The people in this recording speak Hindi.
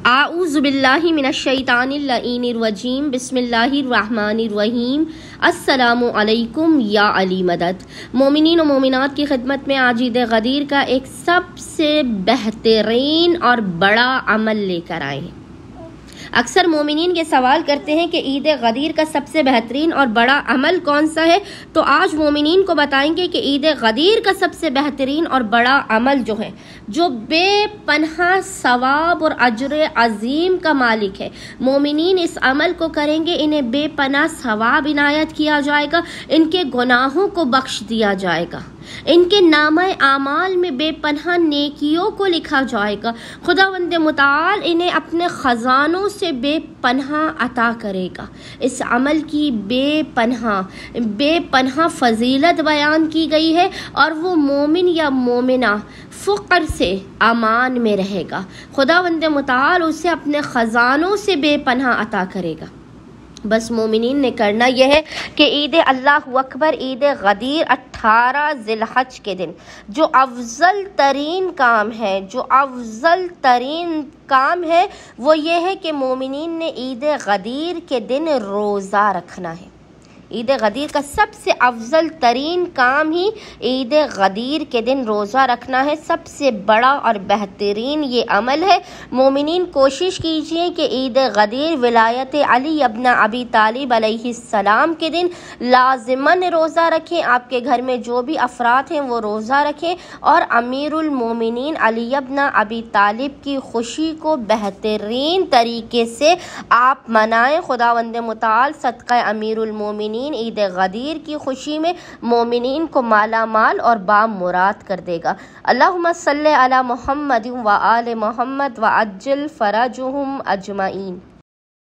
आऊज़ु बिल्लाहि मिनश्शैतानिर रजीम बिस्मिल्लाहिर्रहमानिर्रहीम। अस्सलामु अलैकुम या अली मदद। मोमिनीन और मोमिनात की खिदमत में आज ईद गदीर का एक सबसे बेहतरीन और बड़ा अमल लेकर आए हैं। अक्सर मोमिनीन ये सवाल करते हैं कि ईद गदीर का सबसे बेहतरीन और बड़ा अमल कौन सा है, तो आज मोमिनीन को बताएंगे कि ईद गदीर का सबसे बेहतरीन और बड़ा अमल जो है, जो बेपनाह सवाब और अजर अजीम का मालिक है। मोमिनीन इस अमल को करेंगे, इन्हें बेपनाह सवाब इनायत किया जाएगा, इनके गुनाहों को बख्श दिया जाएगा, इनके नामे आमाल में बेपनाह नेकियों को लिखा जाएगा। खुदावंद मुताल इन्हें अपने खजानों से बेपनाह अता करेगा। इस अमल की बेपनाह फजीलत बयान की गई है और वो मोमिन या मोमिना फ़ुक़र से अमान में रहेगा। खुदावंद मुताल उसे अपने खजानों से बेपनाह अता करेगा। बस मोमिनीन ने करना यह है कि ईद अल्लाह अकबर, ईद गदीर 18 ज़िलहज के दिन जो अफजल तरीन काम है वो ये है कि मोमिनीन ने ईद गदीर के दिन रोज़ा रखना है। ईद गदीर का सबसे अफजल तरीन काम ही ईद गदीर के दिन रोज़ा रखना है। सबसे बड़ा और बेहतरीन ये अमल है। मोमिनीन कोशिश कीजिए कि ईद गदीर विलायत अली इब्न अबी तालिब अलैहिस्सलाम के दिन लाजिमन रोज़ा रखें। आपके घर में जो भी अफराद हैं वो रोज़ा रखें और अमीरुल मोमिनीन अली इब्न अबी तालिब की खुशी को बेहतरीन तरीके से आप मनाएं। खुदावंद मुताल सदक़ा अमीरुल मोमिनीन ईद गदीर की खुशी में मोमिनीन को माला माल और बामुराद कर देगा। अल्लाहुम्मा सल्ली अला मुहम्मद व आले मुहम्मद व अज्जिल फरजुहुम अजमाइन।